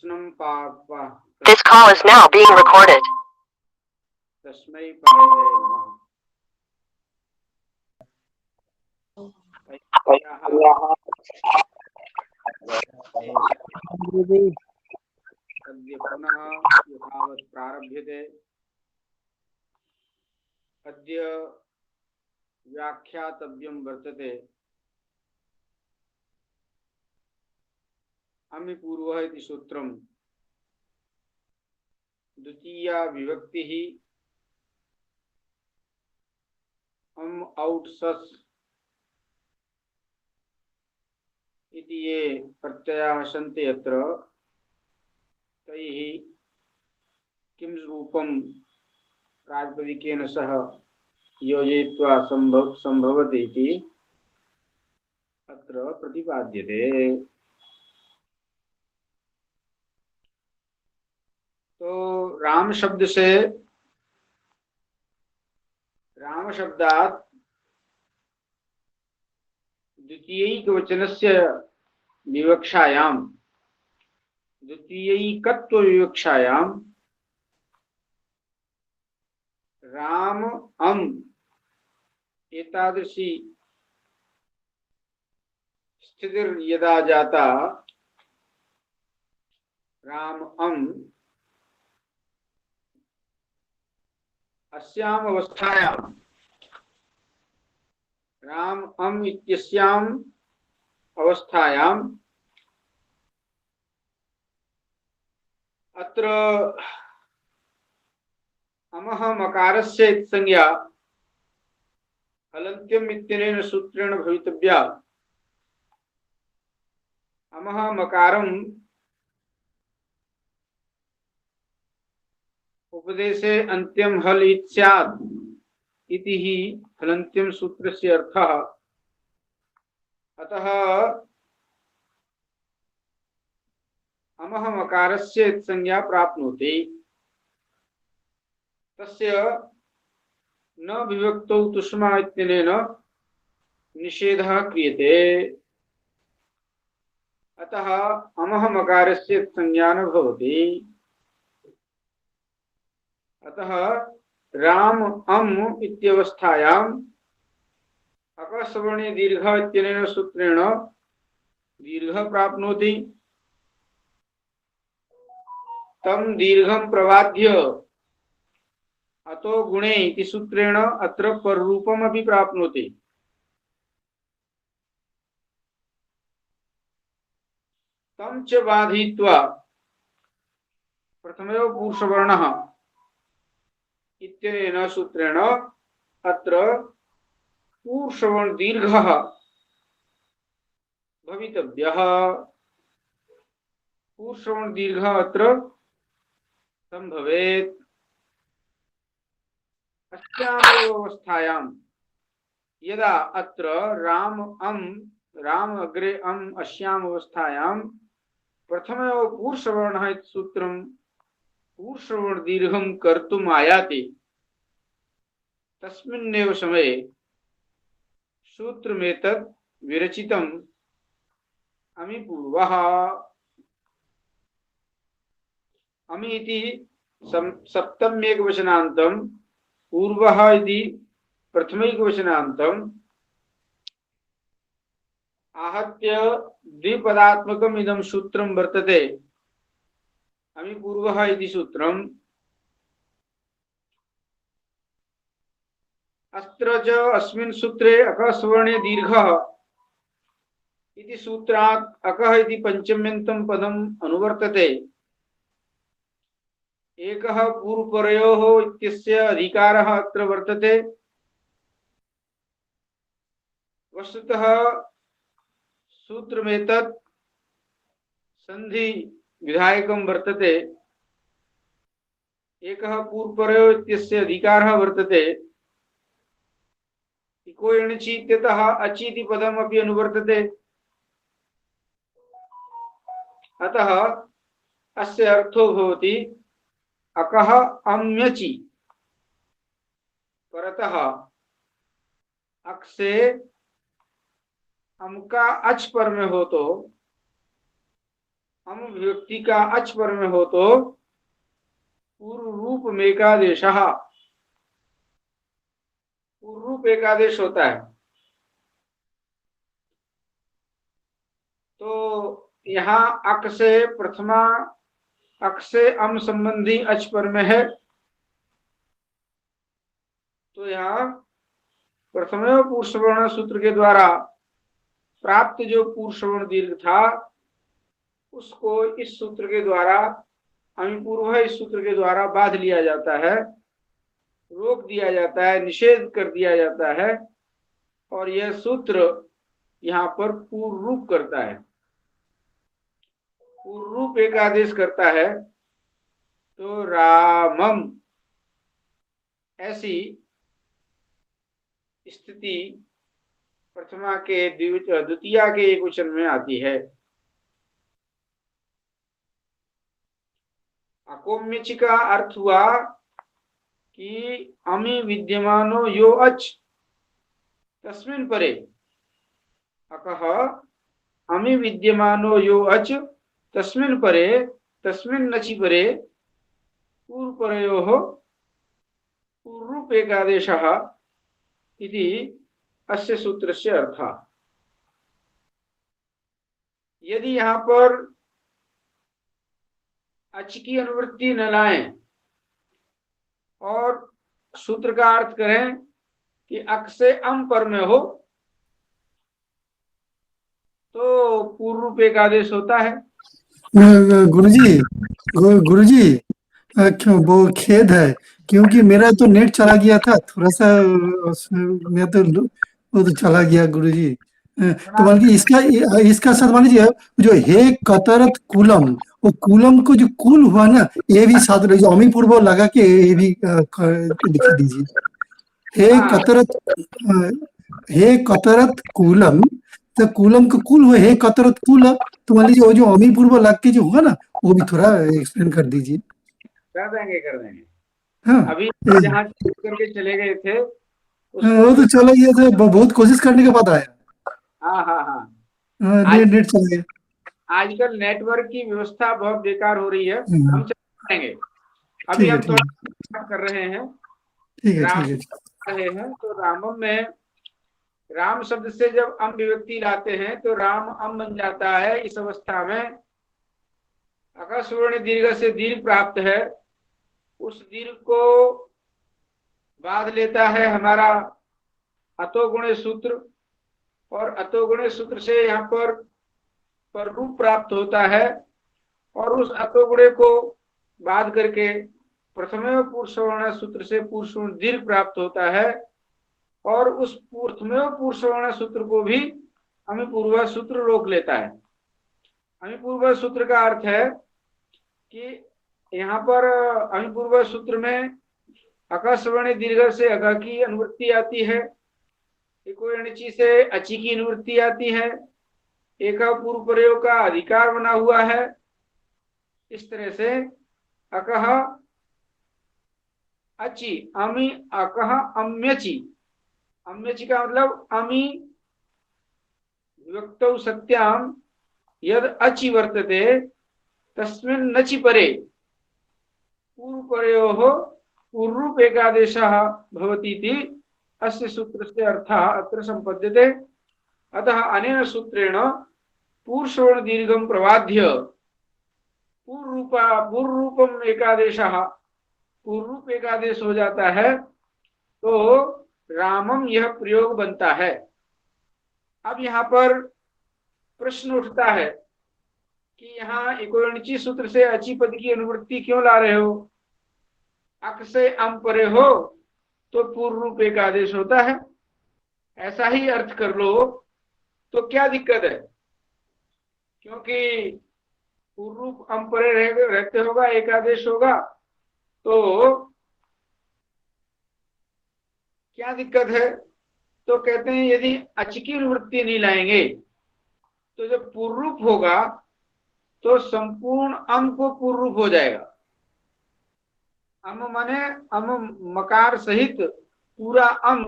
This call is now being recorded. तस्मै पावने नमः। अद्य पुनः यथावत् प्रारभ्यते। अद्य व्याख्यातव्यं वर्तते अमिपूर्वः इति सूत्रम्। द्वितीया विभक्तिः अम् औट् सस् इति ये प्रत्ययाः सन्ति अत्र तैः किं रूपं प्रातिपदिकेन सह योजयित्वा सम्भवति इति अत्र प्रतिपाद्यते। तो राम शब्द से, राम शब्दात् द्वितीयैकवचनस्य विवक्षायां, द्वितीयैकत्व विवक्षायां राम अम एतादृशी स्थितिर् यदा जाता, राम अम अस्याम अवस्थायां, राम अम इत्यस्याम अवस्थायां अत्र अमः मकारस्य संज्ञा हलन्त्यम् इत्यनेन सूत्रेण भवितव्या। अमः मकारम् उपदेशे अन्त्यं हल इति स्यात् इति हि हलन्त्यं सूत्रस्य अर्थः। अतः अमः मकारस्य संज्ञा प्राप्नोति। तस्य न विभक्तौ तुष्मा इत्यनेन निषेधः क्रियते। अतः अमः मकारस्य संज्ञा न भवति। अतः राम अम इत्यवस्थायाम् अकस्वर्णे दीर्घ इत्यनेन सूत्रेण दीर्घ प्राप्नोति। तम दीर्घं प्रवाद्य अतो गुणे इति सूत्रेण अत्र पररूपमपि प्राप्नोति। तं च बाधयित्वा प्रथमयो पुरुषवर्णः इत्यनेन सूत्रेण अत्र पुरुषवर्ण दीर्घः भवितव्यः। पुरुषवर्ण दीर्घः अत्र संभवेत्। अस्यामेव अवस्थायां यदा अत्र राम अम, राम अग्रे अम अस्याम अवस्थायां प्रथमयो पुरुषवर्णः इति सूत्रं पुरुषवर्ण दीर्घं कर्तुम् आयाति, तस्मिन्नेव समये सूत्रमेतत् विरचितम् अमिपूर्वः। अमि इति सप्तम्येकवचनान्तं, पूर्वः इति प्रथमैकवचनान्तम् आहत्य द्विपदात्मकम् इदं सूत्रं वर्तते। अमिपूर्वः इति सूत्रम्। अत्र च अस्मिन् सूत्रे अकस्वर्णे दीर्घः इति सूत्रात् अकः इति पञ्चम्यन्तं पदम् अनुवर्तते। एकः पूर्वपरयोः इत्यस्य अधिकारः अत्र वर्तते। वस्तुतः सूत्रमेतत् संधि विधायकं वर्तते। एकः पूर्वपरयो इत्यस्य अधिकारः वर्तते। इको एणचि इत्यतः अचि इति पदमपि अनुवर्तते। अतः अस्य अर्थो भवति अकः अम्यचि, परतः अक से अम का अच पर में हो तो अम विभक्ति का अच पर में हो तो पूर्व रूप में एकादेश, पूर्व रूप एकादेश होता है। तो यहाँ अक से प्रथमा, अक से अम संबंधी अच पर में है, तो यहाँ प्रथमेव पूर्वसवर्ण सूत्र के द्वारा प्राप्त जो पूर्वसवर्ण दीर्घ था उसको इस सूत्र के द्वारा, अमिपूर्व इस सूत्र के द्वारा बांध लिया जाता है, रोक दिया जाता है, निषेध कर दिया जाता है, और यह सूत्र यहाँ पर पूर्व रूप करता है, पूर्व रूप एक आदेश करता है। तो रामम ऐसी स्थिति प्रथमा के द्वितीया के एक वचन में आती है। अकोम्यच का अर्थ हुआ कि अमी विद्यमानो यो अच तस्मिन् परे, अकः अमी विद्यमानो यो अच तस्मिन् परे तस्मिन् नचि परे पूर्व परयोः पूर्वरूप एकादेशः इति अस्य सूत्रस्य अर्थः। यदि यहाँ पर अच की अनुवृत्ति न लाएं और सूत्र का अर्थ करें कि अक से अम पर में हो तो पूर्व रूप एकादेश होता है। गुरुजी, गुरुजी, क्यों वो खेद है क्योंकि मेरा तो नेट चला गया था थोड़ा सा, मैं तो वो तो चला गया गुरुजी। तो बल्कि इसका साथ मान लीजिए जो हे कतरत कुलम, वो कुलम को जो कुल हुआ ना, ये भी साथ जो अमी पूर्व लगा के ये भी लिख दीजिए। हे कतरत, हे कतरत कुलम, तो कुलम का कुल हुआ, हे कतरत कुल, तो मान लीजिए वो जो अमी पूर्व लग के जो हुआ ना वो भी थोड़ा एक्सप्लेन कर दीजिए। कर देंगे। हाँ, अभी जहाँ करके चले गए थे वो तो चला गया था, बहुत कोशिश करने के बाद आया। हाँ हाँ हाँ, नेट चला गया। आजकल नेटवर्क की व्यवस्था बहुत बेकार हो रही है। हम चलेंगे, अभी ठीक है, हम ठीक है, थोड़ा कर रहे हैं। ठीक है, राम ठीक है। रहे हैं तो रामम में राम शब्द से जब अम विभक्ति लाते हैं तो राम अम बन जाता है। इस अवस्था में अकस्वर्ण दीर्घ से दीर्घ प्राप्त है, उस दीर्घ को बांध लेता है हमारा अतोगुणे सूत्र, और अतोगुणे सूत्र से यहाँ पर रूप प्राप्त होता है, और उस अतोगुणे को बांध करके प्रथमेव पुरुषवर्ण सूत्र से पुरुषवर्ण दीर्घ प्राप्त होता है, और उस प्रथमेव पुरुषवर्ण सूत्र को भी हमें पूर्व सूत्र रोक लेता है। हमें पूर्व सूत्र का अर्थ है कि यहाँ पर हमें पूर्व सूत्र में अकस्वर्ण दीर्घ से अग की अनुवृत्ति आती है, इकोयणची से अची की अनुवृत्ति आती है, एक पूर्व प्रयोग का अधिकार बना हुआ है। इस तरह से अकह अची, अमी अकह अम्यची, अम्यची का मतलब अमी विभक्तौ सत्याम यद अचि वर्तते तस्मिन् नचि परे पूर्व परयोः पूर्वरूप एकादेशः भवति इति अस्य सूत्रस्य अर्थः अत्र सम्पद्यते। अतः अनेन सूत्रेण पूर्वसवर्ण दीर्घं प्रबाध्य पूर्व रूपम एकादेशः पूर्वरूप एकादेश हो जाता है, तो रामम यह प्रयोग बनता है। अब यहाँ पर प्रश्न उठता है कि यहाँ इकोयणची सूत्र से अची पद की अनुवृत्ति क्यों ला रहे हो? अक से अम परे हो तो पूर्व रूप एकादेश होता है, ऐसा ही अर्थ कर लो तो क्या दिक्कत है? क्योंकि पूर्व रूप अम परे रहते होगा, एकादेश होगा, तो क्या दिक्कत है? तो कहते हैं यदि अच की अनुवृत्ति नहीं लाएंगे तो जब पूर्व रूप होगा तो संपूर्ण अम को पूर्व रूप हो जाएगा। अम माने अम मकार सहित पूरा अम,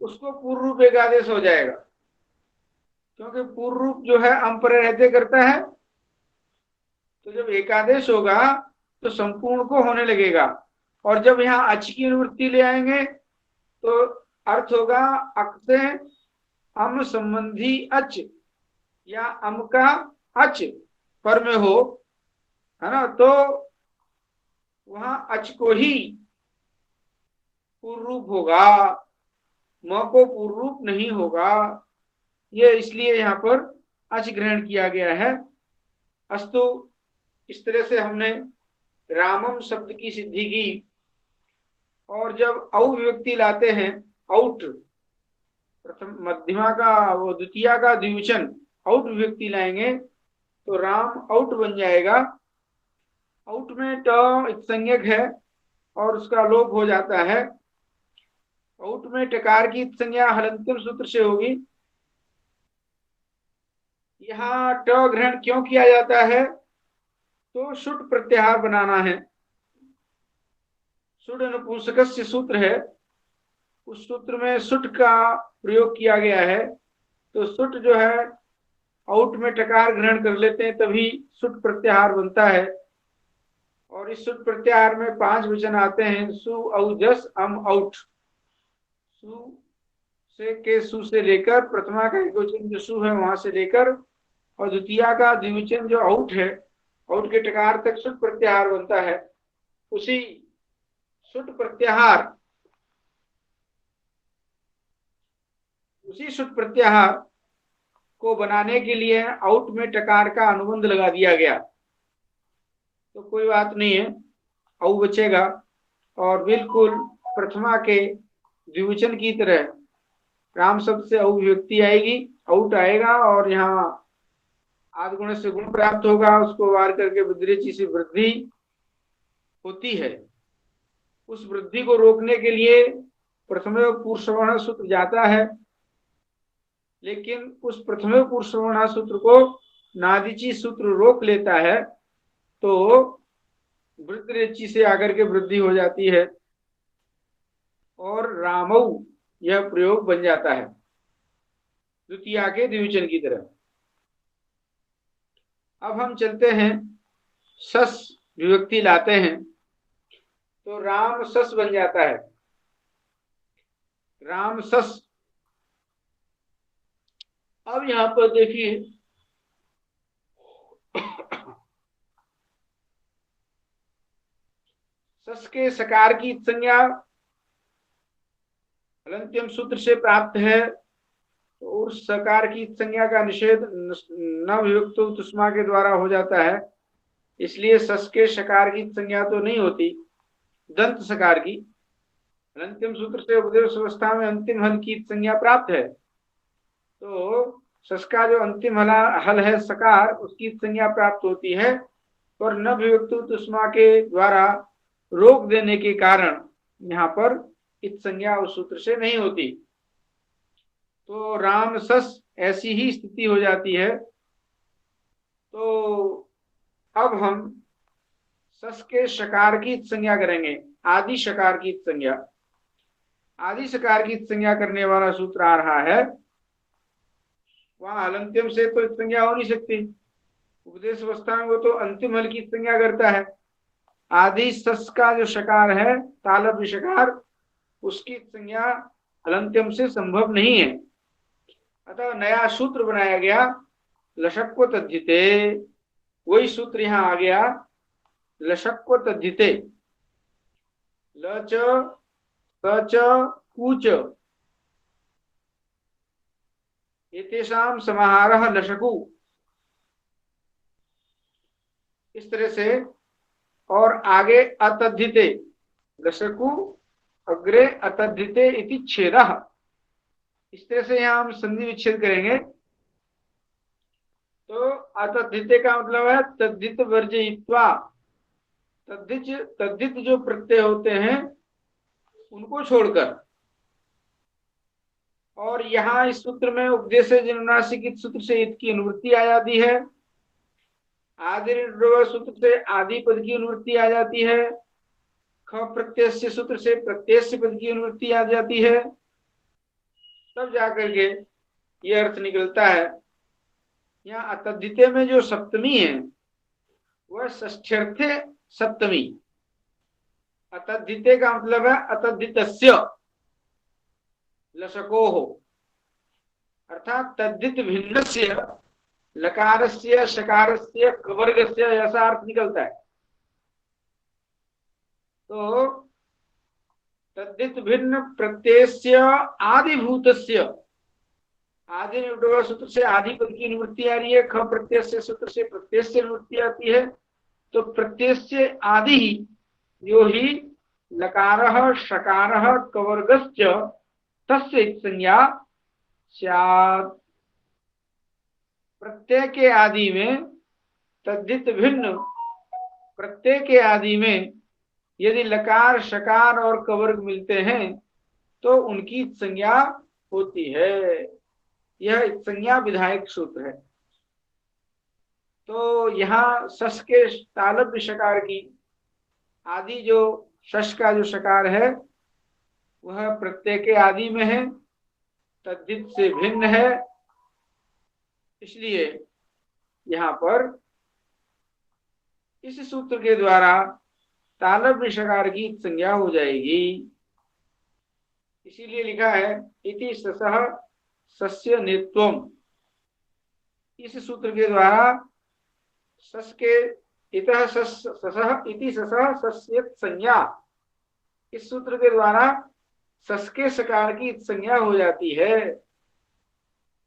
उसको पूर्व रूप एकादेश हो जाएगा, क्योंकि पूर्व रूप जो है अम पर रहते करता है, तो जब एकादेश होगा तो संपूर्ण को होने लगेगा, और जब यहाँ अच की अनुवृत्ति ले आएंगे तो अर्थ होगा अक से अम संबंधी अच, या अम का अच पर में हो, है ना, तो वहां अच को ही पूर्व रूप होगा, म को पूर्व रूप नहीं होगा। ये इसलिए यहाँ पर अच ग्रहण किया गया है। अस्तु, इस तरह से हमने रामम शब्द की सिद्धि की। और जब औ विभक्ति लाते हैं, औट, प्रथम मध्यमा का वो द्वितीया का द्विवचन औट विभक्ति लाएंगे तो राम औट बन जाएगा। औट में ट एक संज्ञक है और उसका लोप हो जाता है। औट में टकार की संज्ञा हलंत्यम सूत्र से होगी। यहाँ ट ग्रहण क्यों किया जाता है? तो शुट प्रत्याहार बनाना है। शुड नपुंसक सूत्र है, उस सूत्र में सुट का प्रयोग किया गया है। तो सुट जो है आउट में टकार ग्रहण कर लेते हैं तभी सुट प्रत्याहार बनता है। और इस सुट प्रत्याहार में 5 वचन आते हैं, सु औ जस अम आउट। सु से के सु से लेकर प्रथमा का एक वचन जो सु है वहां से लेकर और द्वितीया का द्विवचन जो आउट है, आउट के टकार तक सुट प्रत्याहार बनता है। उसी सुट प्रत्याहार को बनाने के लिए आउट में टकार का अनुबंध लगा दिया गया। तो कोई बात नहीं है, औ बचेगा और बिल्कुल प्रथमा के द्विवचन की तरह राम शब्द से औ विभक्ति आएगी, आउट आएगा और यहाँ आदि गुण से गुण प्राप्त होगा, उसको वार करके विद्रेची से वृद्धि होती है। उस वृद्धि को रोकने के लिए प्रथमे पुरुषवर्णा सूत्र जाता है, लेकिन उस प्रथमे पुरुषवर्णा सूत्र को नादिची सूत्र रोक लेता है, तो वृद्धरेची से आकर के वृद्धि हो जाती है और रामऊ यह प्रयोग बन जाता है द्वितीया के द्विवचन की तरह। अब हम चलते हैं, सस विभक्ति लाते हैं तो राम सस बन जाता है। राम सस। अब यहां पर देखिए, सस के सकार की संज्ञा हलंत्यम सूत्र से प्राप्त है, तो उस सकार की संज्ञा का निषेध न विभक्त तुष्मा के द्वारा हो जाता है। इसलिए सस के सकार की संज्ञा तो नहीं होती, दंत सकार की। हलंत्यम सूत्र से उपदेश अवस्था में अंतिम हल की संज्ञा प्राप्त है, तो सस का जो अंतिम हल है सकार, उसकी संज्ञा प्राप्त होती है, पर न विभक्त तुष्मा के द्वारा रोक देने के कारण यहाँ पर इत संज्ञा उस सूत्र से नहीं होती। तो राम सस ऐसी ही स्थिति हो जाती है। तो अब हम सस के शकार की संज्ञा करेंगे, आदि शकार की संज्ञा। आदि शकार की संज्ञा करने वाला सूत्र आ रहा है, वहां हलंत्यम से तो संज्ञा हो नहीं सकती, उपदेश अवस्था में वो तो अंतिम हल की संज्ञा करता है। आदि सस का जो शकार है तालव्य शकार, उसकी संज्ञा हलंत्यम से संभव नहीं है। अतः नया सूत्र बनाया गया, लशक्व तद्धिते। वही सूत्र यहां आ गया, लशक्व तद्धिते। लच सच कूच एतेषां समाहारः लशकु, इस तरह से। और आगे अतद्धिते, लशकु अग्रे अतद्धिते इति छेदः, इस तरह से यहां हम संधि विच्छेद करेंगे। तो अतद्धिते का मतलब है तद्धित वर्जयित्वा। तद्धित जो प्रत्यय होते हैं उनको छोड़कर। और यहाँ इस सूत्र में उपदेश जनुनासिक सूत्र से इत की अनुवृत्ति आ जाती है, आदि सूत्र से आदि पद की अनुवृत्ति आ जाती है, ख प्रत्यय सूत्र से प्रत्यय पद की अनुवृत्ति आ जाती है, तब जाकर के यह अर्थ निकलता है। यहाँ अतद्धिते में जो सप्तमी है वह षष्ठ्यर्थे सप्तमी। अतद्धिते का मतलब है अतद्धितस्य लसको हो, अर्थात तद्धित भिन्नस्य लकारस्य शकारस्य कवर्गस्य ऐसा अर्थ निकलता है। तो तद्धित भिन्न प्रत्ययस्य आदिभूतस्य, आदि सूत्र से आदि पद की निवृत्ति आ रही है, ख प्रत्यय से सूत्र से प्रत्यय से निवृत्ति आती है। तो प्रत्यय से आदि यो ही लकारः शकारः कवर्गश्च तस्य संज्ञा स्यात्। प्रत्यय के आदि में, तद्धित भिन्न प्रत्यय के आदि में यदि लकार शकार और कवर्ग मिलते हैं तो उनकी संज्ञा होती है। यह एक संज्ञा विधायक सूत्र है। तो यहाँ सस के तालव्य शकार की आदि, जो सस का जो शकार है वह प्रत्यय के आदि में है, तद्धित से भिन्न है, इसलिए यहाँ पर इस सूत्र के द्वारा तालव्य शकार की संज्ञा हो जाएगी। इसीलिए लिखा है इति ससः सस्य नित्वम। इस सूत्र के द्वारा सस के इतः ससः इति ससः सस्य संज्ञा, इस सूत्र के द्वारा सस के सकार की संज्ञा हो जाती है।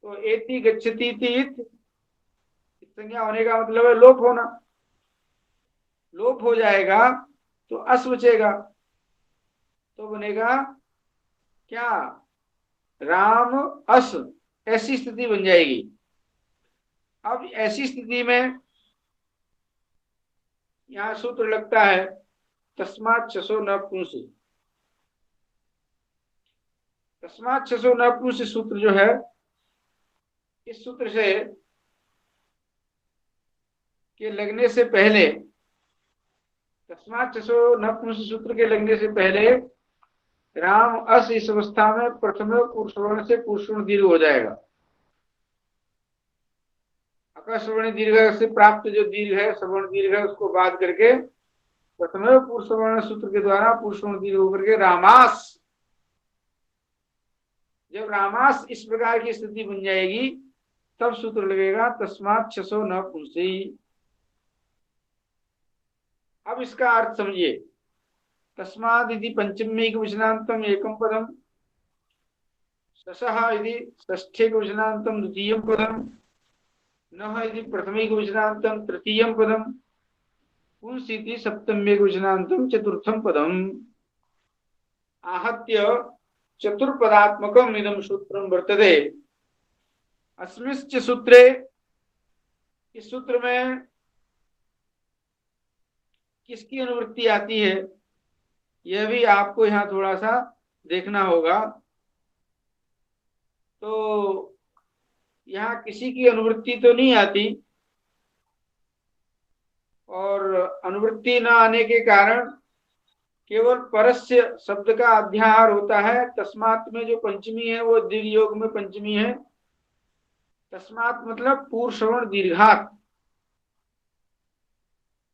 तो एति गच्छति इति संज्ञा होने का मतलब है लोप होना। लोप हो जाएगा तो अस बचेगा, तो बनेगा क्या, राम अस, ऐसी स्थिति बन जाएगी। अब ऐसी स्थिति में यहां सूत्र लगता है तस्मात् छसो न पुंसि। तस्मात् छसो न पुंसि सूत्र जो है, इस सूत्र से के लगने से पहले, तस्मात् छसो न पुंसि सूत्र के लगने से पहले राम अस इस अवस्था में प्रथम पुरुषवर्ण से पुरुषवर्ण दीर्घ हो जाएगा। अकस्वर्ण दीर्घ से प्राप्त जो दीर्घ है, सवर्ण दीर्घ है, उसको बात करके प्रथम पुरुषवर्ण सूत्र के द्वारा पुरुषवर्ण दीर्घ होकर के रामास। जब रामास इस प्रकार की स्थिति बन जाएगी तब सूत्र लगेगा तस्मात् छसो न पुंसि। अब इसका अर्थ समझिए। तस्माद् इति पंचमेक वचनान्तम एकम पदम, ससः इति षष्ठेक वचनान्तम द्वितीयं पदम, नः इति प्रथमेक वचनान्तम तृतीयं पदम, पुंसि इति सप्तमेक वचनान्तम चतुर्थं पदम। आहत्य चतुर्पदात्मकम् इदं सूत्रं वर्तते। अस्मिंश्च सूत्रे, इस सूत्र में किसकी अनुवृत्ति आती है यह भी आपको यहाँ थोड़ा सा देखना होगा। तो यहाँ किसी की अनुवृत्ति तो नहीं आती, और अनुवृत्ति न आने के कारण केवल परस्य शब्द का अध्याहार होता है। तस्मात् में जो पंचमी है वो दीर्घ योग में पंचमी है। तस्मात् मतलब पूर्व श्रवण दीर्घात।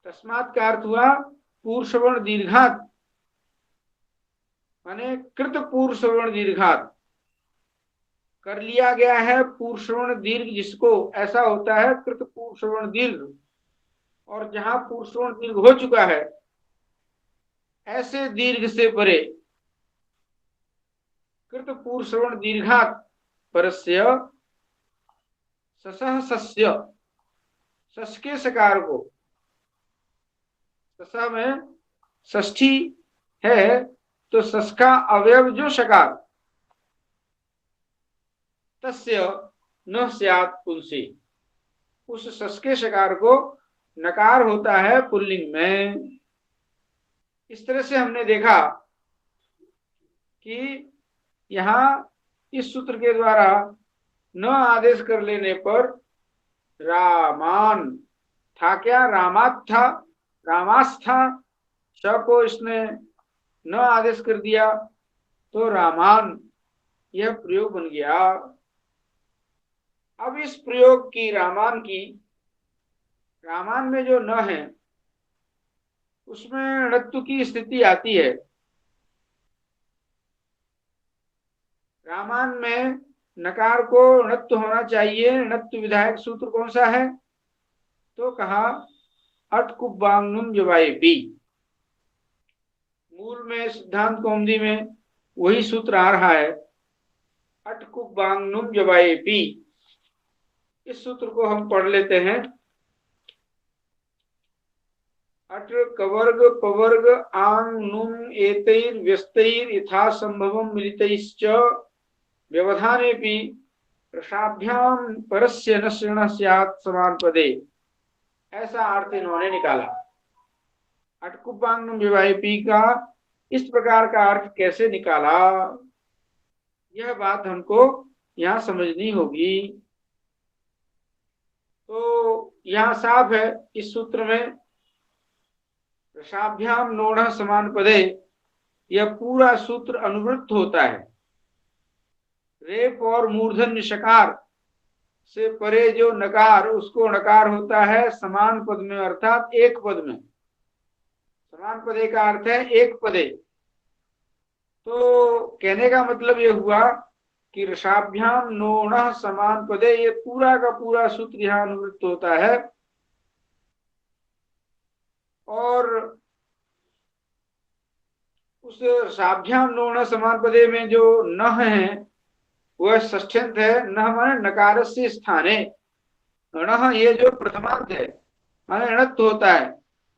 तस्मात् का अर्थ हुआ पूर्व श्रवण दीर्घात, माने कृत पूर्व श्रवण दीर्घात, कर लिया गया है पूर्व श्रवण दीर्घ जिसको, ऐसा होता है कृत पूर्व श्रवण दीर्घ। और जहां पूर्व श्रवण दीर्घ हो चुका है ऐसे दीर्घ से परे कृत पूर्व श्रवण दीर्घात परस्य ससः सस्य, सस के सकार को, ससा में षष्ठी है तो सस का अवयव जो शकार, तस्य न स्यात् पुंसि, उस सस के शकार को नकार होता है पुल्लिंग में। इस तरह से हमने देखा कि यहाँ इस सूत्र के द्वारा न आदेश कर लेने पर रामान था, क्या रामात था, रामास था, श को इसने न आदेश कर दिया तो रामान, यह प्रयोग बन गया। अब इस प्रयोग की, रामान की, रामान में जो न है उसमें णत्व की स्थिति आती है। रामान में नकार को णत्व होना चाहिए। णत्व विधायक सूत्र कौन सा है? तो कहा अटकुबांगनुम जवायेपी। मूल में सिद्धांत कौमुदी में वही सूत्र आ रहा है, अटकुबांगनुम जवायेपी। इस सूत्र को हम पढ़ लेते हैं। अट कवर्ग पवर्ग आंग नुम एतैर व्यस्तैर यथा संभवम मिलितैश्च व्यवधानेपि रसाभ्याम परस्य न श्रेण स्यात् समान पदे। ऐसा अर्थ इन्होंने निकाला। अटकुपांगनुम विवाहिपी का इस प्रकार का अर्थ कैसे निकाला, यह बात हमको यहां समझनी होगी। तो यहां साफ है इस सूत्र में रसाभ्याम नोढ़ समान पदे, यह पूरा सूत्र अनुवृत्त होता है। रेफ और मूर्धन्य शकार से परे जो नकार, उसको नकार होता है समान पद में, अर्थात एक पद में। समान पदे का अर्थ है एक पदे। तो कहने का मतलब ये हुआ कि रसाभ्याम नोण समान पदे, ये पूरा का पूरा सूत्र यहां अनुवृत्त होता है। और उस रसाभ्याम नोण समान पदे में जो न है वह षष्ठ्यंत है। न माने नकारस्य स्थाने, अण ये जो प्रथमांत है माने अणत्व होता है,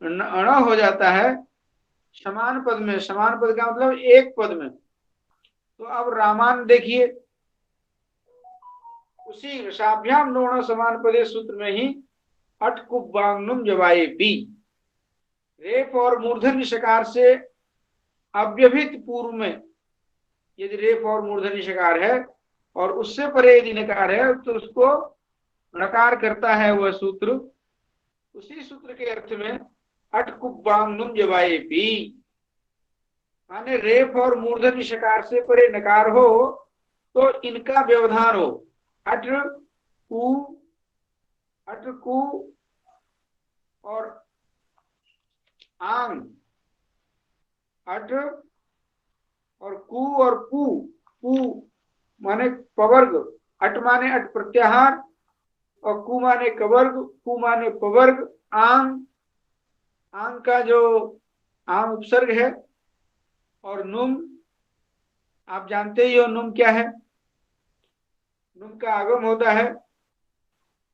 अण हो जाता है समान पद में। समान पद का मतलब एक पद में। तो अब रामान देखिए, उसी रसाभ्याम नोण समान पदे सूत्र में ही अटकुबांगनुम जवायेपी, रेफ और मूर्धन्य शकार से अव्यभित पूर्व में यदि रेफ और मूर्धन्य शकार है और उससे परे यदि नकार है तो उसको नकार करता है वह सूत्र। उसी सूत्र के अर्थ में अटकुबांगनुम जवायेपी माने रेफ और मूर्धन्य शकार से परे नकार हो तो इनका व्यवधान हो। अट कु और आंग, अट और कु और पु माने पवर्ग, अट माने अट प्रत्याहार और कु माने कवर्ग, पु माने पवर्ग। आंग, आंग का जो आम उपसर्ग है, और नुम आप जानते ही हो नुम क्या है, नुम का आगम होता है।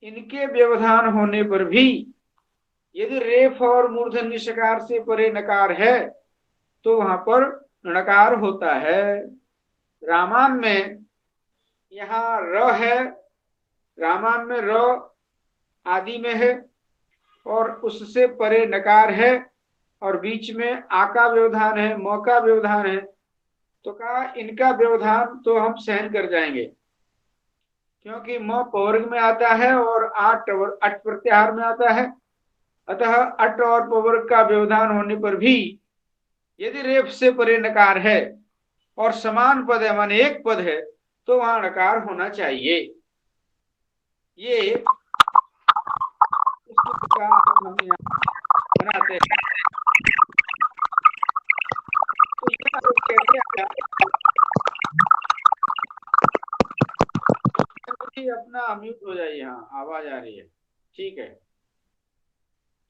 इनके व्यवधान होने पर भी यदि रेफ और मूर्धन्य शकार से परे नकार है तो वहां पर णकार होता है। रामान में यहाँ र है, रामान में र आदि में है और उससे परे नकार है और बीच में आ का व्यवधान है, म का व्यवधान है। तो कहा इनका व्यवधान तो हम सहन कर जाएंगे, क्योंकि म पवर्ग में आता है और अट प्रत्याहार में आता है। अतः अट और पवर्ग का व्यवधान होने पर भी यदि रेफ से परे नकार है और समान पद है माने एक पद है तो वहां नकार होना चाहिए। ये हम यहाँ बनाते हैं। तो यह कैसे आया, अपना म्यूट हो जाइए, यहाँ आवाज आ रही है। ठीक है,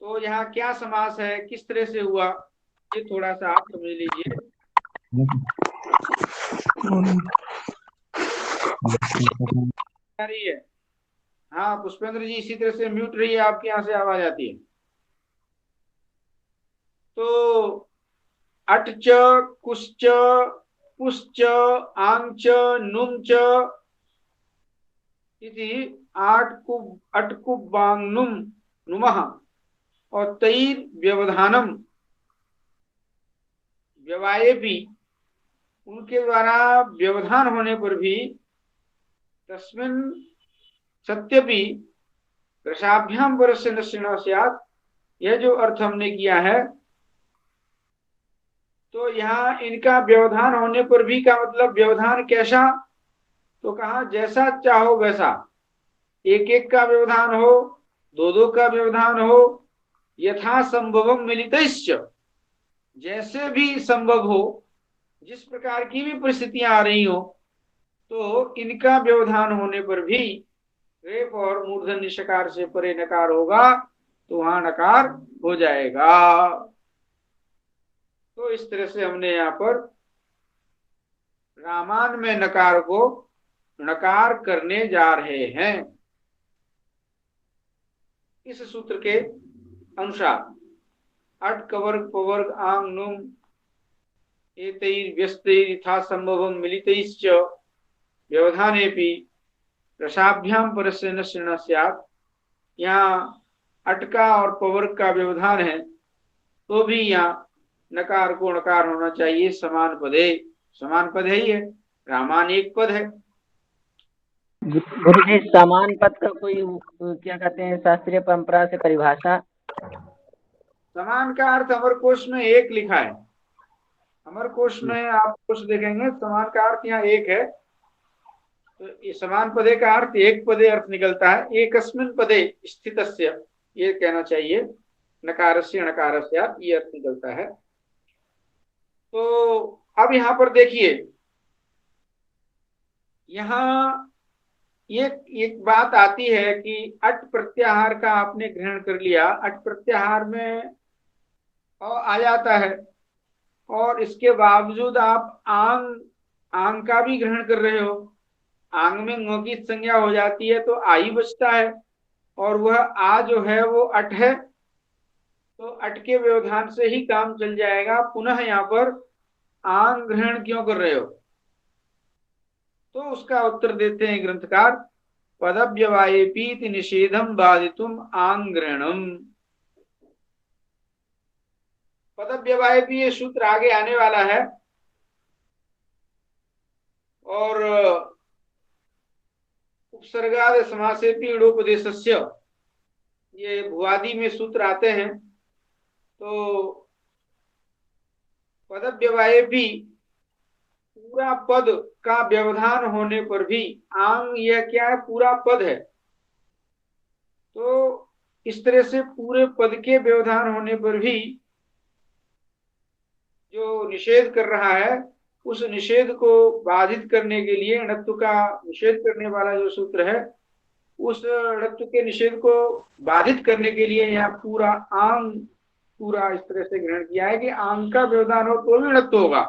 तो यहाँ क्या समास है, किस तरह से हुआ, ये थोड़ा सा आप समझ लीजिए। आ रही है? हाँ पुष्पेंद्र जी, इसी तरह से म्यूट रहिए, आपके यहाँ से आवाज आती है। तो अटच, कुश्च, पुश्च, आंच, नुम च इति अटकुबांगनुम नुमः और तैर व्यवधानम व्यवायेपि, उनके द्वारा व्यवधान होने पर भी तस्मिन् सत्यपि रसाभ्याम परस्य न श्रेणः स्यात्, यह जो अर्थ हमने किया है, तो यहाँ इनका व्यवधान होने पर भी का मतलब व्यवधान कैसा, तो कहा जैसा चाहो वैसा, एक एक का व्यवधान हो, दो दो का व्यवधान हो, यथा संभवम मिलितैश्च, जैसे भी संभव हो, जिस प्रकार की भी परिस्थितियां आ रही हो, तो इनका व्यवधान होने पर भी रेप और मूर्धन्य शकार से परे नकार होगा, तो वहां नकार हो जाएगा। तो इस तरह से हमने यहाँ पर रामान में नकार को नकार करने जा रहे हैं। इस सूत्र के अनुसार अट कवर्ग पवर्ग आंग नुम एतैर्व्यस्तैर् यथा संभवं मिलितैश्च व्यवधानेपि रसाभ्याम परस्य न श्रेण स्यात्। यहाँ अटका और पवर्ग का व्यवधान है, तो भी यहाँ नकार को नकार होना चाहिए समान पदे। समान पद है ही है, रामान एक पद है। गुरु जी, समान पद का कोई क्या कहते हैं शास्त्रीय परंपरा से परिभाषा? समान का अर्थ अमर कोश में एक लिखा है। अमर कोश में आप कोश देखेंगे, समान का अर्थ यहाँ एक है। तो ये समान पदे का अर्थ एक पदे अर्थ निकलता है, एकस्मिन् पदे स्थितस्य, ये कहना चाहिए। नकारस्य नकारस्य ये अर्थ निकलता है। तो अब यहाँ पर देखिए, यहाँ एक बात आती है कि अट प्रत्याहार का आपने ग्रहण कर लिया, अट प्रत्याहार में आ जाता है, और इसके बावजूद आप आंग का भी ग्रहण कर रहे हो। आंग में ङ की संज्ञा हो जाती है तो आ ही बचता है, और वह आ जो है वो अट है, तो अट के व्यवधान से ही काम चल जाएगा। पुनः यहाँ पर आंग ग्रहण क्यों कर रहे हो? तो उसका उत्तर देते हैं ग्रंथकार, पदव्यवायेपीति निषेधम बाधितुम आंग ग्रहणम। पदव्यवायेपी ये सूत्र आगे आने वाला है, और उपसर्गाद समासेपि ईडोपदेशस्य, ये भुआदि में सूत्र आते हैं। तो पदव्यवायेपी पूरा पद का व्यवधान होने पर भी, आंग यह क्या है, पूरा पद है, तो इस तरह से पूरे पद के व्यवधान होने पर भी जो निषेध कर रहा है, उस निषेध को बाधित करने के लिए, णत्व का निषेध करने वाला जो सूत्र है, उस णत्व के निषेध को बाधित करने के लिए यहाँ पूरा आंग पूरा इस तरह से ग्रहण किया है कि आंग का व्यवधान हो तो भी णत्व होगा।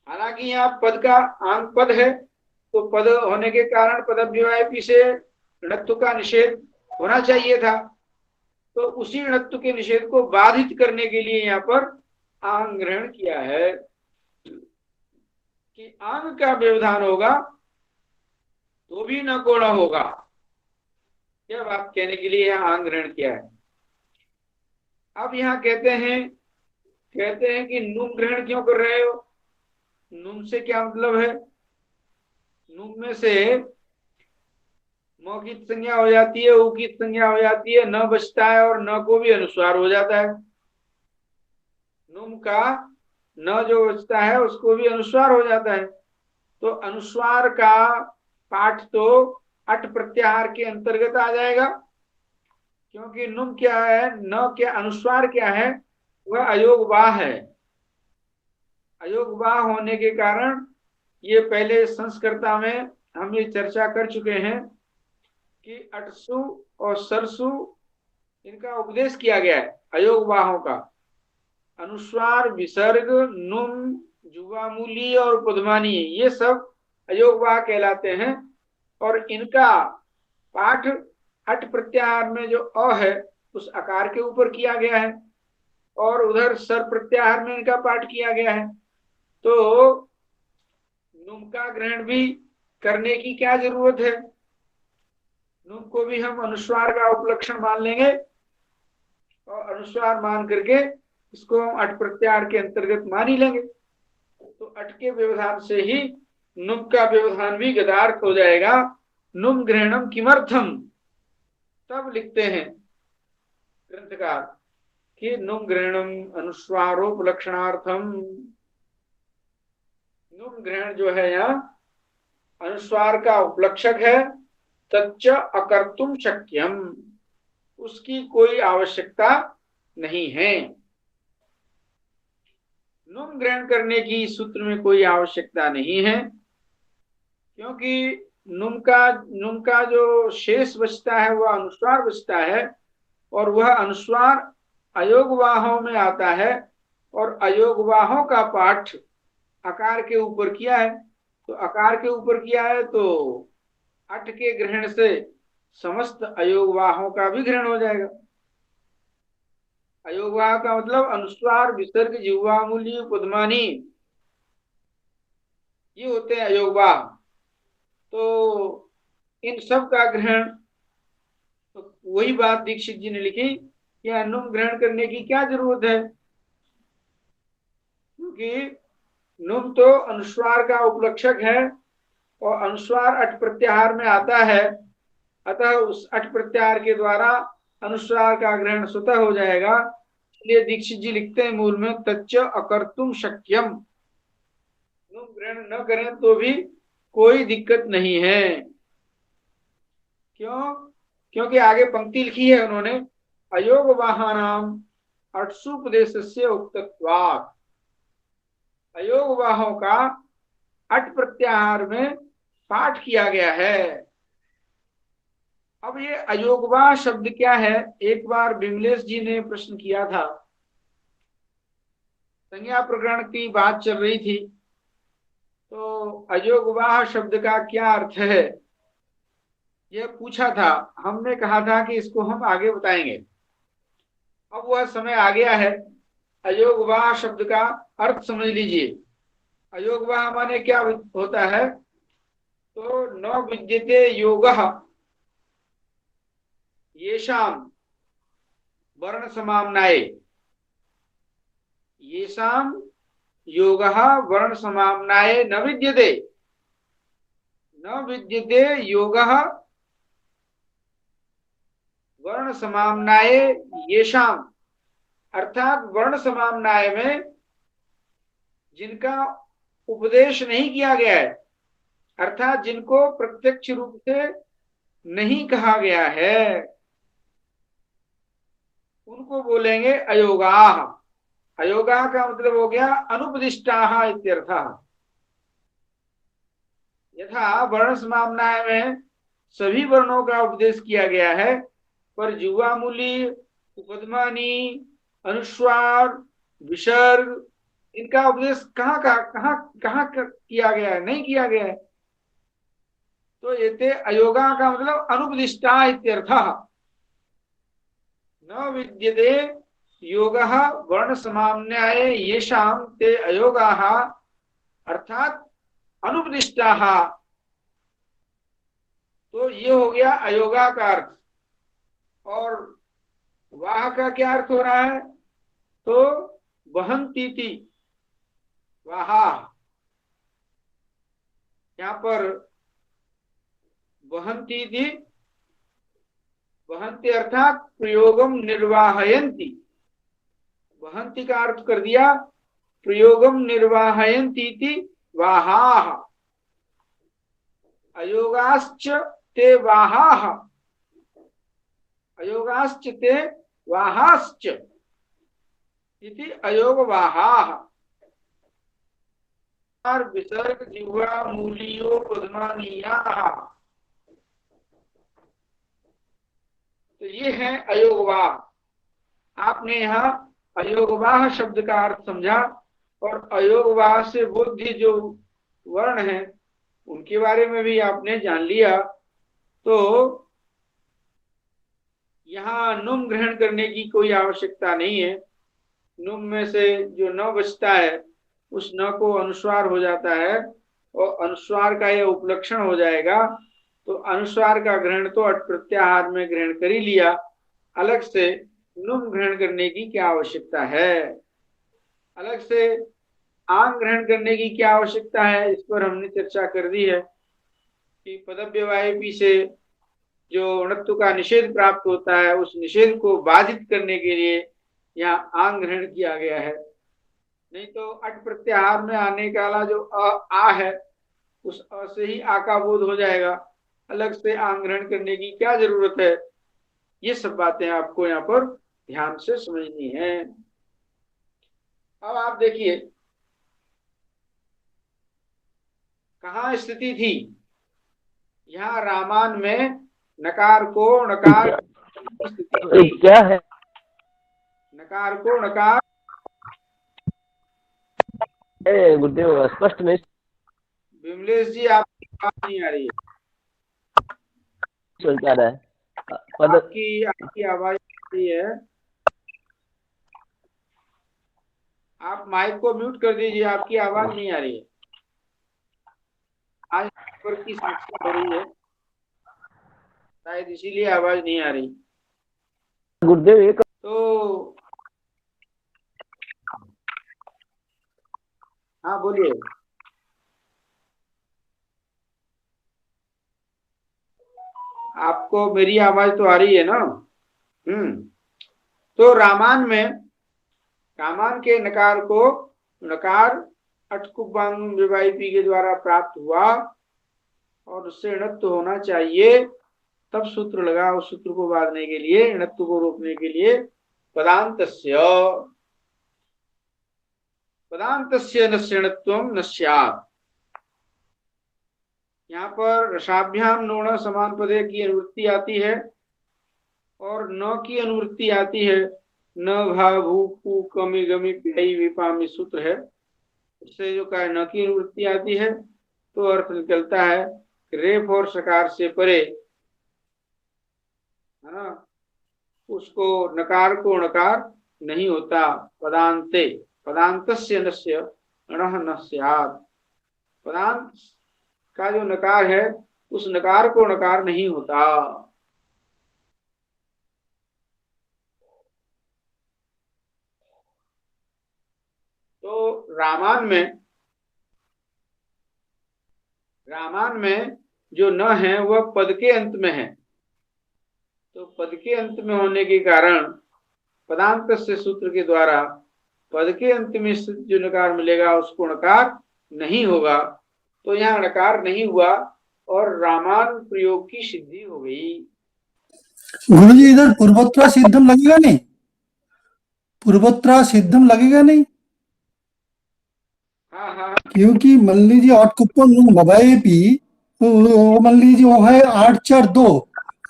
हालांकि यहाँ पद का आंग पद है, तो पद होने के कारण पदव्यवायेपी से णत्व का निषेध होना चाहिए था, तो उसी णत्व के निषेध को बाधित करने के लिए यहाँ पर आंग ग्रहण किया है कि आंग का व्यवधान होगा तो भी न कोण होगा। यह बात कहने के लिए यहाँ आंग ग्रहण किया है। अब यहाँ कहते हैं कि नुम ग्रहण क्यों कर रहे हो? नुम से क्या मतलब है? नुम में से म की संज्ञा हो जाती है, उ की संज्ञा हो जाती है, न बचता है, और न को भी अनुस्वार हो जाता है। नुम का न जो बचता है उसको भी अनुस्वार हो जाता है। तो अनुस्वार का पाठ तो अट प्रत्याहार के अंतर्गत आ जाएगा, क्योंकि नुम क्या है, न क्या अनुस्वार क्या है, वह अयोगवाह है। अयोगवाह होने के कारण ये पहले संस्कृता में हम ये चर्चा कर चुके हैं कि अटसु और सरसु इनका उपदेश किया गया है अयोगवाहों का। अनुस्वार, विसर्ग, नुम, जुवामूली और पद्मानी, ये सब अयोगवाह कहलाते हैं, और इनका पाठ अट प्रत्याहार में जो अ है उस आकार के ऊपर किया गया है, और उधर सर प्रत्याहार में इनका पाठ किया गया है। तो नुम का ग्रहण भी करने की क्या जरूरत है? नुम को भी हम अनुस्वार का उपलक्षण मान लेंगे, और अनुस्वार मान करके इसको हम अट प्रत्याहार के अंतर्गत मान ही लेंगे। तो अट के व्यवधान से ही नुम का व्यवधान भी गदार्थ हो जाएगा। नुम ग्रहणम किमर्थम, तब लिखते हैं ग्रंथकार कि नुम ग्रहणम अनुस्वारोपलक्षणार्थम। नुम ग्रहण जो है यहाँ अनुस्वार का उपलक्षक है। तच्च अकर्तुम शक्यम, उसकी कोई आवश्यकता नहीं है। नुम ग्रहण करने की सूत्र में कोई आवश्यकता नहीं है, क्योंकि नुम का जो शेष बचता है वह अनुस्वार बचता है, और वह अनुस्वार अयोगवाहों में आता है, और अयोगवाहों का पाठ आकार के ऊपर किया है। तो आकार के ऊपर किया है तो अट के ग्रहण से समस्त अयोगवाहों का भी ग्रहण हो जाएगा। अयोगवाह का मतलब अनुस्वार, विसर्ग, जिह्वा मूल्य, पद्मानी, ये होते हैं अयोगवाह। तो इन सब का ग्रहण, तो वही बात दीक्षित जी ने लिखी कि नुम ग्रहण करने की क्या जरूरत है, क्योंकि नुम तो अनुस्वार का उपलक्षक है और अनुस्वार अट प्रत्याहार में आता है, अतः उस अट प्रत्याहार के द्वारा अनुस्वार का ग्रहण स्वतः हो जाएगा। इसलिए दीक्षित जी लिखते हैं मूल में, तच्च अकर्तुम शक्यम, नुम ग्रहण न करें तो भी कोई दिक्कत नहीं है। क्यों? क्योंकि आगे पंक्ति लिखी है उन्होंने, अयोग वाहनाम अटसुपदेशस्य उक्तत्वात्, अयोग वाहों का अट प्रत्याहार में पाठ किया गया है। अब ये अयोगवाह शब्द क्या है? एक बार विमलेश जी ने प्रश्न किया था, संज्ञा प्रकरण की बात चल रही थी, तो अयोगवाह शब्द का क्या अर्थ है यह पूछा था। हमने कहा था कि इसको हम आगे बताएंगे। अब वह समय आ गया है। अयोगवाह शब्द का अर्थ समझ लीजिए। अयोगवाह माने क्या होता है? तो न विद्यते योगः येषाम वर्ण समाम्नाये, येषाम योगः वर्ण समाम्नाये न विद्यते, न विद्यते योगः वर्ण समाम्नाये येषाम, अर्थात वर्ण समाम्नाय में जिनका उपदेश नहीं किया गया है, अर्थात जिनको प्रत्यक्ष रूप से नहीं कहा गया है, उनको बोलेंगे अयोगाः। अयोगाः का मतलब हो गया अनुपदिष्टाः इत्यर्थः। यथा वर्ण समाम्नाय में सभी वर्णों का उपदेश किया गया है, पर जिह्वा मूली, उपपद्मानी, अनुस्वार, विसर्ग, इनका उपदेश कहाँ किया गया है? नहीं किया गया है। तो एते अयोगा का मतलब अनुपदिष्टा इत्यर्थः। न विद्यते योगः वर्ण समाम्नाये येषाम ते अयोगाः, अर्थात अनुपदिष्टाः। तो ये हो गया अयोगा का अर्थ। और वाह का क्या अर्थ हो रहा है? तो वहंतीति, वाहा, यहाँ पर वहंतीति, वहंती अर्थात प्रयोगम निर्वाहयन्ति, वहंती का अर्थ कर दिया प्रयोगम निर्वाहयन्ति वाहाः, अयोगाश्च ते वाहाः, अयोगाश्च ते वाहाश्च इति अयोगवाहाः। विसर्ग, जिह्वा मूलियो पद्मानीयाः, तो ये है अयोगवाह। आपने यहाँ अयोगवाह शब्द का अर्थ समझा, और अयोगवाह से बुद्धि जो वर्ण है उनके बारे में भी आपने जान लिया। तो यहाँ नुम ग्रहण करने की कोई आवश्यकता नहीं है। नुम में से जो न बचता है उस न को अनुस्वार हो जाता है, और अनुस्वार का यह उपलक्षण हो जाएगा। तो अनुस्वार का ग्रहण तो अट प्रत्याहार में ग्रहण कर ही लिया, अलग से नुम ग्रहण करने की क्या आवश्यकता है? अलग से आंग ग्रहण करने की क्या आवश्यकता है? इस पर हमने चर्चा कर दी है कि पदव्यवायपी से जो णत्व का निषेध प्राप्त होता है, उस निषेध को बाधित करने के लिए यहाँ आंग ग्रहण किया गया है। नहीं तो अट प्रत्याहार में आने वाला जो आ है, उस अ से ही आ का बोध हो जाएगा। अलग से आंग ग्रहण करने की क्या जरूरत है? ये सब बातें आपको यहाँ पर ध्यान से समझनी है। अब आप देखिए, कहाँ स्थिति थी? यहाँ रामान में नकार को नकार की स्थिति थी। क्या है? नकार को नकार, गुरुदेव स्पष्ट नहीं विमलेश जी आपकी आवाज नहीं आ रही है। सुन पा रहा है। पद आपकी आवाज आ रही है। आप माइक को म्यूट कर दीजिए, आपकी आवाज नहीं आ रही है। आज नेटवर्क की समस्या हो रही है, शायद इसीलिए आवाज नहीं आ रही। गुरुदेव एक तो हाँ बोलिए। आपको मेरी आवाज तो आ रही है ना? तो रामान के नकार को नकार अटकुबांग विवाहिपी के द्वारा प्राप्त हुआ और उससे णत्व होना चाहिए, तब सूत्र लगा। उस सूत्र को बांधने के लिए, णत्व को रोकने के लिए पदान्तस्य नश्यणत्वं न स्यात्। यहाँ पर रसाभ्याम नोण समान पदे की अनुवृत्ति आती है और न की अनुवृत्ति आती है। न भा भू पू कमी गमी प्याई विपामी सूत्र है, उससे जो का न की अनुवृत्ति आती है तो अर्थ निकलता है रेफ और सकार से परे, है ना, उसको नकार को नकार नहीं होता। पदांतस्य नस्य अणः न स्यात्। पदांत का जो नकार है उस नकार को नकार नहीं होता। तो रामान में जो न है वह पद के अंत में है, तो पद के अंत में होने के कारण पदांत से सूत्र के द्वारा पद के अंत में जो नकार मिलेगा उसको नकार नहीं होगा। तो यहाँ नकार नहीं हुआ और रामान प्रयोग की सिद्धि हो गई। गुरुजी इधर पूर्वोत्तरा सिद्धम लगेगा नहीं? पूर्वोत्तरा सिद्धम लगेगा नहीं? हाँ हाँ क्योंकि मान लीजिए ऑटकुप्पम मबाएपी, वो मान लीजिए वो है 8-4-2,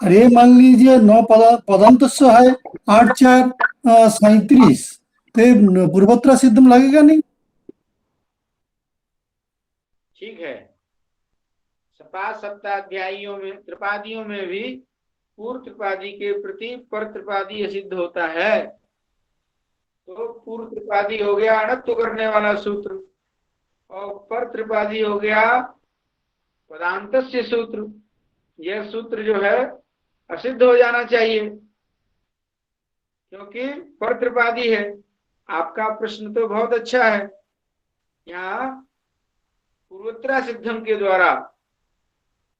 अरे मान लीजिए 9 पदंत है 8-4-37, तो पूर्वोत्तरा सिद्धम लगेगा नहीं? ठीक है। सप्ताध्यायियों में त्रिपादियों में भी पूर्व त्रिपादी के प्रति पर त्रिपादी असिद्ध होता है। तो पूर्व त्रिपादी हो गया अणत्व करने वाला सूत्र और पर त्रिपादी हो गया पदांतस्य सूत्र। यह सूत्र जो है असिद्ध हो जाना चाहिए क्योंकि पर त्रिपादी है। आपका प्रश्न तो बहुत अच्छा है। यहाँ पूर्वोत्तरा सिद्धम के द्वारा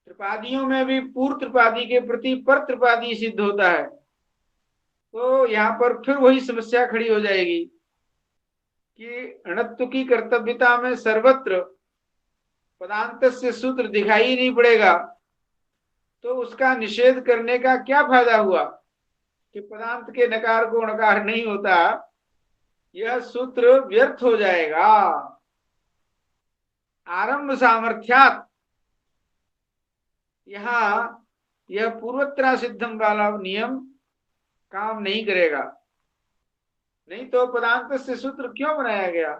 त्रिपादियों में भी पूर्व त्रिपादी के प्रति पर त्रिपादी सिद्ध होता है, तो यहाँ पर फिर वही समस्या खड़ी हो जाएगी कि अणत्व की कर्तव्यता में सर्वत्र पदांत से सूत्र दिखाई नहीं पड़ेगा, तो उसका निषेध करने का क्या फायदा हुआ कि पदांत के नकार को नकार नहीं होता, यह सूत्र व्यर्थ हो जाएगा। आरंभ सामर्थ्यात यहाँ यह पूर्वोत्तरा सिद्धम वाला नियम काम नहीं करेगा। नहीं तो पदांत से सूत्र क्यों बनाया गया?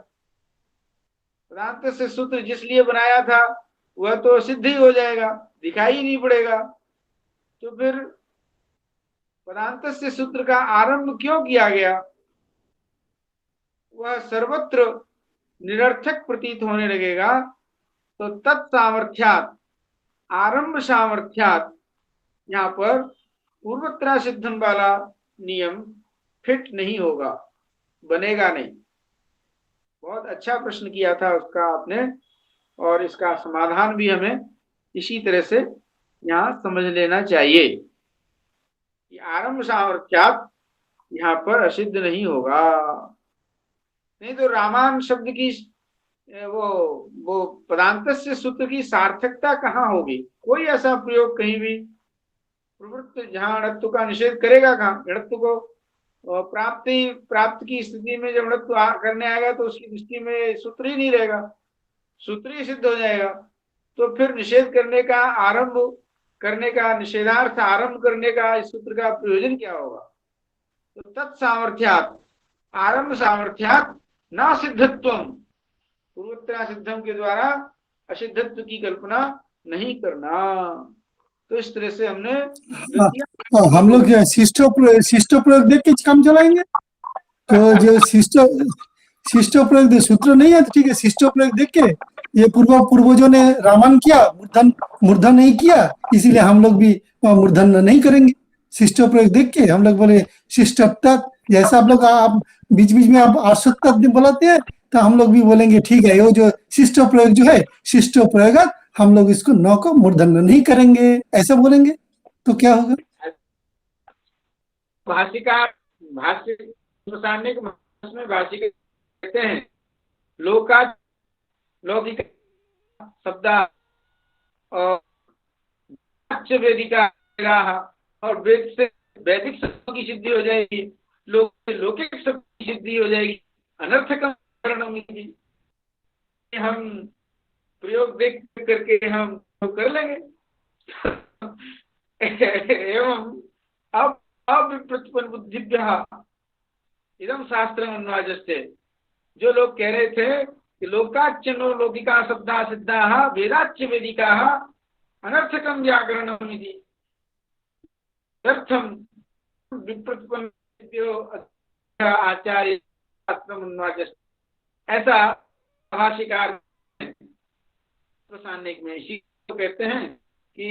पदांत से सूत्र जिसलिए बनाया था वह तो सिद्ध ही हो जाएगा, दिखाई ही नहीं पड़ेगा। तो फिर पदांत से सूत्र का आरंभ क्यों किया गया? वह सर्वत्र निरर्थक प्रतीत होने लगेगा। तो तत्सामर्थ्यात आरंभ सामर्थ्यात यहाँ पर पूर्वोत्तरा सिद्धम वाला नियम फिट नहीं होगा, बनेगा नहीं। बहुत अच्छा प्रश्न किया था उसका आपने, और इसका समाधान भी हमें इसी तरह से यहाँ समझ लेना चाहिए कि आरंभ सामर्थ्यात यहाँ पर असिद्ध नहीं होगा। नहीं तो रामान शब्द की वो पदांत से सूत्र की सार्थकता कहाँ होगी? कोई ऐसा प्रयोग कहीं भी प्रवृत्त जहाँ अणत्व का निषेध करेगा कहाँ? अणत्व को प्राप्त की स्थिति में जब अणत्व करने आएगा तो उसकी दृष्टि में सूत्र ही नहीं रहेगा, सूत्र ही सिद्ध हो जाएगा। तो फिर निषेध करने का आरंभ करने का, निषेधार्थ आरंभ करने का इस सूत्र का प्रयोजन क्या होगा? तो तत्सामर्थ्यात्, आरंभ सामर्थ्यात् न सिद्धत्वम, पूर्वोत्तरा सिद्धम के द्वारा असिद्धत्व की कल्पना नहीं करना। तो इस तरह से हमने हम लोग शिष्टो प्रयोग देख के काम चलाएंगे। तो जो शिष्टो प्रयोग सूत्र नहीं है, तो ठीक है, शिष्टो प्रयोग देख के, ये पूर्वजों ने रामन किया, मूर्धन नहीं किया, इसीलिए हम लोग भी मूर्धन नहीं करेंगे। शिष्टो प्रयोग देख के हम लोग बोले शिष्ट तत्, जैसा आप बीच बीच में आप आश्रित बोलाते हैं, तो हम लोग भी बोलेंगे ठीक है, वो जो शिष्टो प्रयोग जो है, शिष्टो प्रयोग, हम लोग इसको न को मूर्धन नहीं करेंगे, ऐसा बोलेंगे तो क्या होगा? भाष्यकार भाष्य में भाष्यकार कहते हैं लौकिक शब्द और वेदिका और वेद से वैदिक शब्दों की सिद्धि हो जाएगी, लौकिक शब्द की सिद्धि हो जाएगी, अनर्थकम हम प्रयोग देख करके हम कर लेंगे। एवं अब प्रतिपन्न बुद्धिभ्यः इदम शास्त्रम अन्वाजस्ते, जो लोग कह रहे थे कि लोकाच्यनो लौकिका शब्दा सिद्धाः वेदाच्य वेदिकाः अनर्थकम व्याकरणम् इति तदर्थं विप्रतिपन्नो आचार्य शास्त्रम अन्वाजस्ते, ऐसा भाष्यकार प्रसानिक में इसी को कहते हैं कि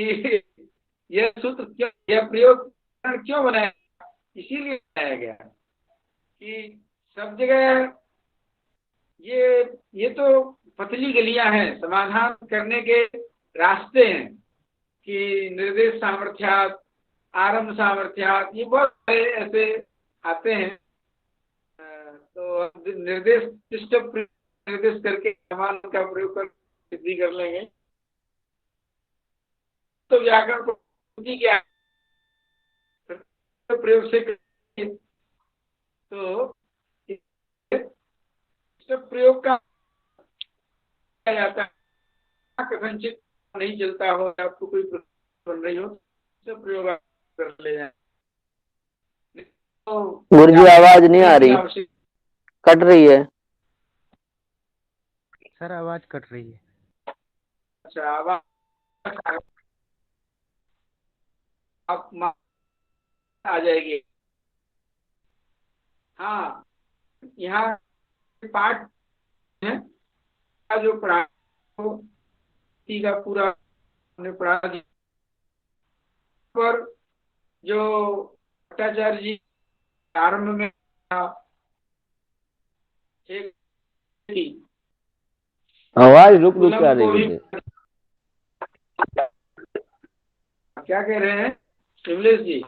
यह सूत्र क्यों, यह प्रयोग क्यों बनाया, इसीलिए बनाया गया कि सब जगह ये तो पतली गलियां हैं, समाधान करने के रास्ते हैं कि निर्देश सामर्थ्यात, आरंभ सामर्थ्यात, ये बहुत सारे ऐसे आते हैं। तो निर्देश करके समाधान का प्रयोग कर सिद्धि कर लेंगे। तो व्याकरण को क्या प्रयोग से तो प्रयोग का जाता है, कथनचित नहीं चलता हो, आपको कोई बन रही हो तो प्रयोग कर ले जाए। गुरुजी आवाज नहीं आ रही, कट रही है सर, आवाज कट रही है। अच्छा, आवाज आप आ जाएगी। हाँ, यहाँ पाठ है जो पढ़ा का पूरा पढ़ा पर जो भट्टाचार्य जी आरंभ में एक आवाज रुक रुक आ रही है। क्या कह रहे हैं शिवलेश जी?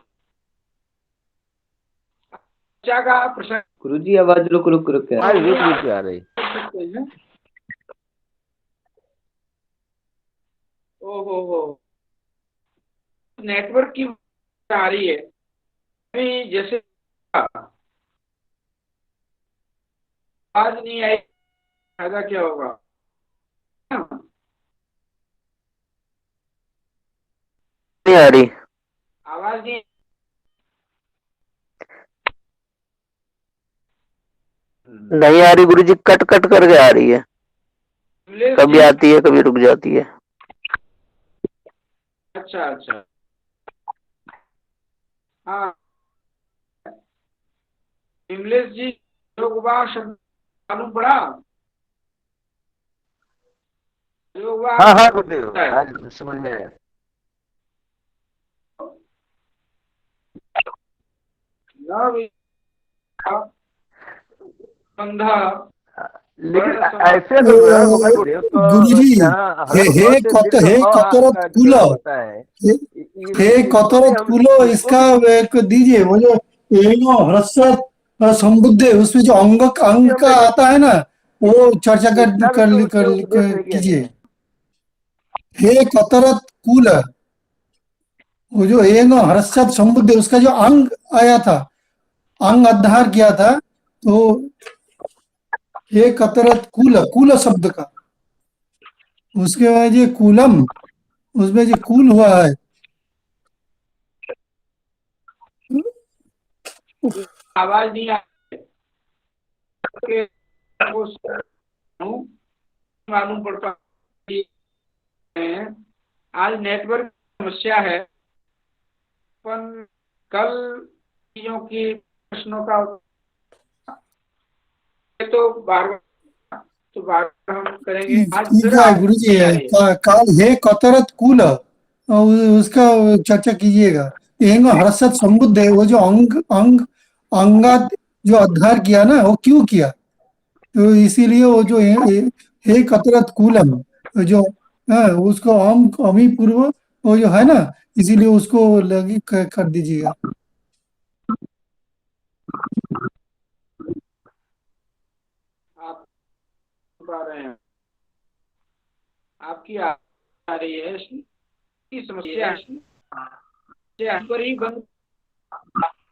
बच्चा का प्रश्न गुरुजी आवाज रुक रुक आ रही। ओहो, नेटवर्क की आ रही है अभी, जैसे आज नहीं आई, फायदा क्या होगा? नहीं आ रही आवाज नहीं आ रही गुरुजी, कट कट करके आ रही है, कभी आती है कभी रुक जाती है। अच्छा, हाँ, विमलेश जी योगवा शब्द मालूम पड़ा? योगवा हाँ गुरुदेव, समझ में आया। लेकिन ऐसे गुरुजी हे कतरत कुलो इसका एक दीजिए, वो जो ह्रस्व संबुद्ध, उसमें जो अंग का आता है ना, वो चर्चा कर कीजिए। हे कतरत कुल, वो जो ह्रस्व संबुद्ध, उसका जो अंग आया था, अंग अध्यार किया था, तो हे कतरत कुल शब्द का उसके बाद ये कूलम, उसमें जो कूल हुआ है, आवाज नहीं आ रही, वो सुनूं, मालूम पड़ता है। आज नेटवर्क समस्या है, अपन कल चीजों की प्रश्नों का तो बार हम करेंगे। आज ठीक फिर है आवाज गुरुजी, नहीं आ रही है। काल हे कतरत कूल, उसका चर्चा कीजिएगा। एंग हर्षद समुद्ध है, वो जो अंग अंग अंगात जो अध्यार किया ना, वो क्यों किया? तो इसीलिए वो जो हे कतरत कूलम, जो उसको अम अमी पूर्व वो जो है ना, इसीलिए उसको लगी कर दीजिएगा। आप पा रहे हैं, आपकी आ रही है, इसकी समस्या है, पर ही बंद,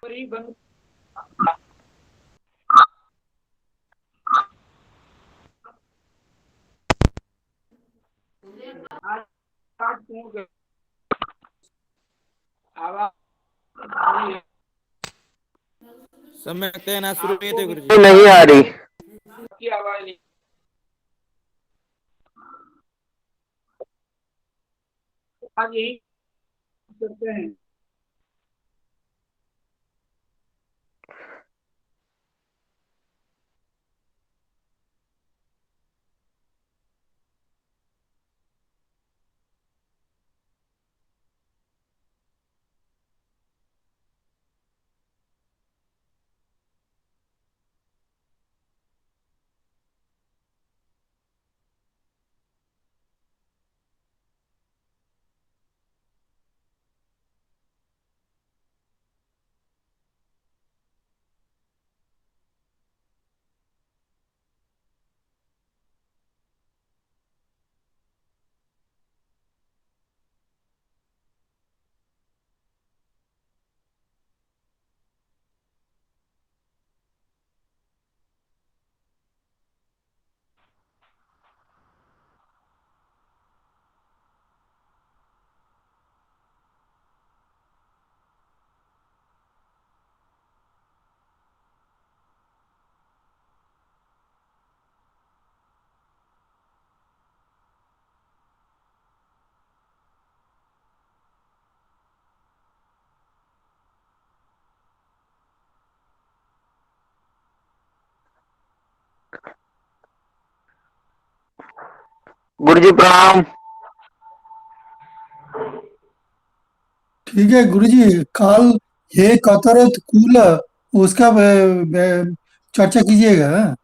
पर ही बंद। आज पूर्ण कर- आवाज आ रही है, समय कहना शुरू नहीं थे गुरु जी। तो नहीं आ रही। आपकी आवाज नहीं। आज यही करते हैं। गुरुजी प्रणाम। ठीक है गुरुजी, काल हे कतरत कूल उसका चर्चा कीजिएगा।